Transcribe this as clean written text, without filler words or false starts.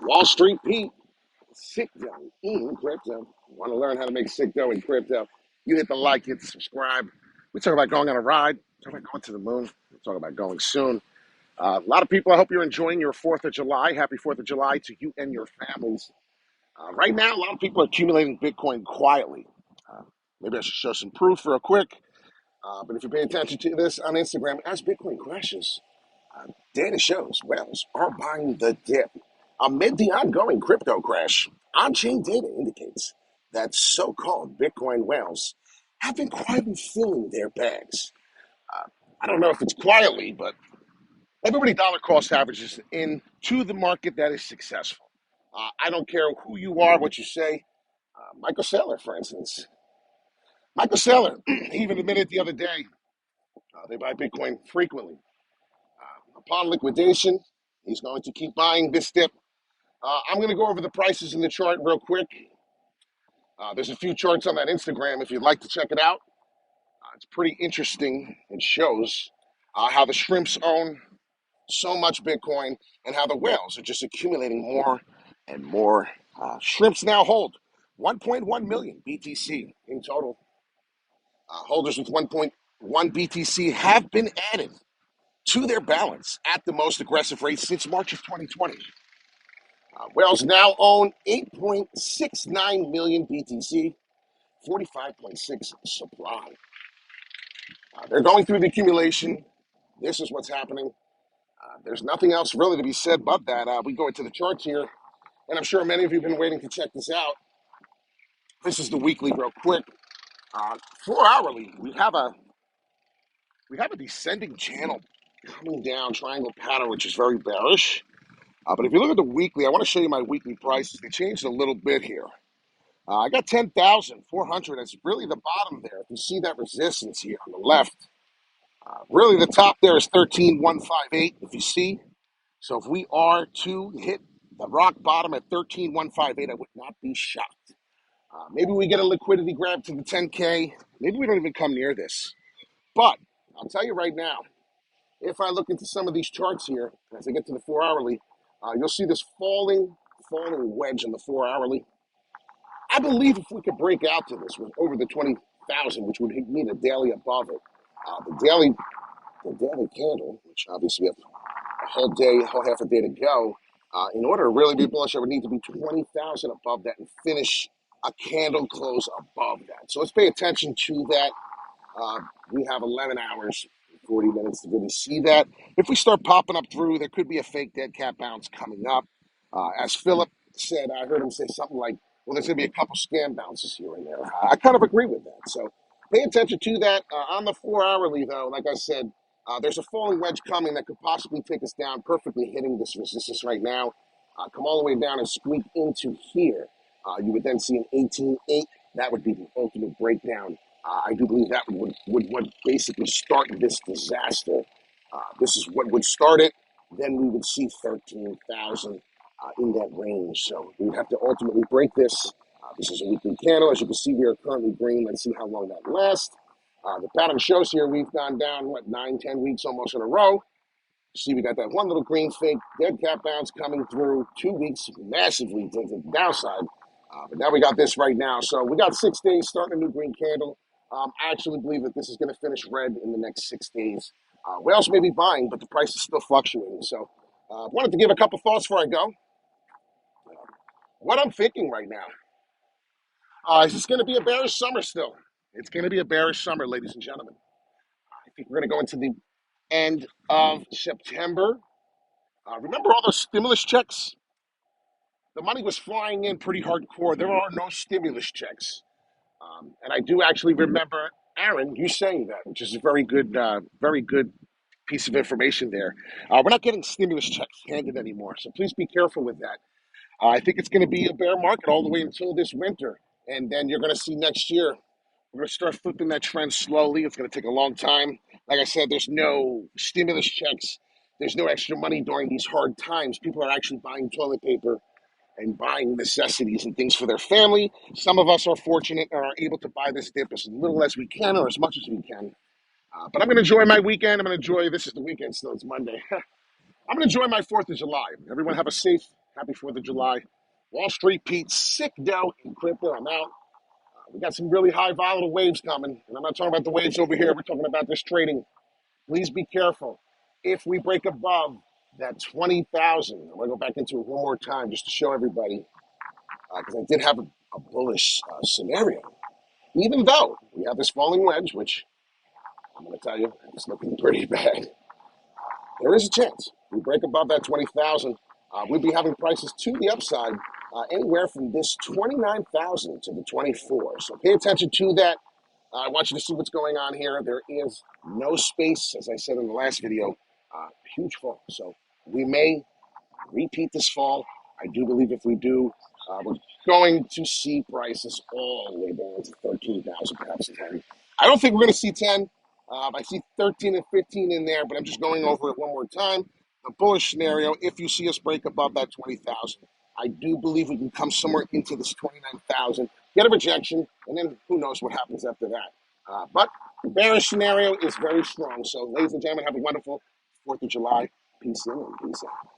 Wall Street Pete, sick dough in crypto. Want to learn how to make sick dough in crypto? You hit the like, hit the subscribe. We talk about going on a ride, talk about going to the moon, we talk about going soon. A lot of people, I hope you're enjoying your 4th of July. Happy 4th of July to you and your families. Right now, a lot of people are accumulating Bitcoin quietly. Uh, Maybe I should show some proof real quick. But if you pay attention to this on Instagram, as Bitcoin crashes, data shows whales are buying the dip. Amid the ongoing crypto crash, on-chain data indicates that so-called Bitcoin whales have been quietly filling their bags. I don't know if it's quietly, but everybody dollar cost averages into the market that is successful. I don't care who you are, what you say. Michael Saylor, for instance. Michael Saylor, he even admitted the other day they buy Bitcoin frequently. Upon liquidation, he's going to keep buying this dip. I'm going to go over the prices in the chart real quick. There's a few charts on that Instagram if you'd like to check it out. It's pretty interesting. It shows how the shrimps own so much Bitcoin and how the whales are just accumulating more and more. Shrimps now hold 1.1 million BTC in total. Holders with 1.1 BTC have been added to their balance at the most aggressive rate since March of 2020. Whales now own 8.69 million BTC, 45.6 supply. They're going through the accumulation. This is what's happening. There's nothing else really to be said but that. We go into the charts here, and I'm sure many of you have been waiting to check this out. This is the weekly, real quick. 4 hourly, we have a descending channel coming down, triangle pattern, which is very bearish. But if you look at the weekly, I want to show you my weekly prices. They changed a little bit here. I got 10,400. That's really the bottom there. If you see that resistance here on the left, really the top there is 13,158, if you see. So if we are to hit the rock bottom at 13,158, I would not be shocked. Maybe we get a liquidity grab to the 10K. Maybe we don't even come near this. But I'll tell you right now, if I look into some of these charts here, as I get to the 4 hourly, you'll see this falling wedge in the 4 hourly. I believe if we could break out to this with over the 20,000, which would mean a daily above it, the daily candle, which obviously we have a whole day, a whole half a day to go. In order to really be bullish, I would need to be 20,000 above that and finish a candle close above that. So let's pay attention to that. We have 11 hours, 40 minutes to really see that. If we start popping up through, there could be a fake dead cat bounce coming up. As Philip said, I heard him say something like, well, there's going to be a couple scam bounces here and there. I kind of agree with that. So pay attention to that. On the 4 hourly, though, like I said, there's a falling wedge coming that could possibly take us down, perfectly hitting this resistance right now. Come all the way down and squeak into here. You would then see an 18.8. That would be the ultimate breakdown. I do believe that would basically start this disaster. This is what would start it. Then we would see 13,000 in that range. So we would have to ultimately break this. This is a weekly candle. As you can see, we are currently green. Let's see how long that lasts. The pattern shows here we've gone down, 9, 10 weeks almost in a row. See, we got that one little green fake dead cat bounce coming through. 2 weeks massively to the downside. But now we got this right now. So we got 6 days starting a new green candle. I actually believe that this is going to finish red in the next 6 days. Whales may be buying, but the price is still fluctuating. So I wanted to give a couple thoughts before I go. What I'm thinking right now is this going to be a bearish summer still? It's going to be a bearish summer, ladies and gentlemen. I think we're going to go into the end of September. Remember all those stimulus checks? The money was flying in pretty hardcore. There are no stimulus checks. And I do actually remember, Aaron, you saying that, which is a very good piece of information there. We're not getting stimulus checks handed anymore, so please be careful with that. I think it's going to be a bear market all the way until this winter, and then you're going to see next year, we're going to start flipping that trend slowly. It's going to take a long time. Like I said, there's no stimulus checks. There's no extra money during these hard times. People are actually buying toilet paper and buying necessities and things for their family. Some of us are fortunate and are able to buy this dip as little as we can or as much as we can. But I'm going to enjoy my weekend. I'm going to enjoy, this is the weekend still, it's Monday. I'm going to enjoy my 4th of July. Everyone have a safe, Happy 4th of July. Wall Street Pete, sick dough in crypto. I'm out. We got some really high volatile waves coming. And I'm not talking about the waves over here. We're talking about this trading. Please be careful. If we break above that 20,000, I'm going to go back into it one more time just to show everybody, because I did have a bullish scenario. Even though we have this falling wedge, which I'm going to tell you, it's looking pretty bad. There is a chance we break above that 20,000. We'll be having prices to the upside anywhere from this 29,000 to the 24. So pay attention to that. I want you to see what's going on here. There is no space, as I said in the last video, huge fall. So we may repeat this fall. I do believe if we do, we're going to see prices all the way down to 13,000, perhaps 10. I don't think we're going to see 10. I see 13 and 15 in there, but I'm just going over it one more time. The bullish scenario, if you see us break above that 20,000, I do believe we can come somewhere into this 29,000, get a rejection, and then who knows what happens after that. But the bearish scenario is very strong. So, ladies and gentlemen, have a wonderful 4th of July. Peace in and peace out.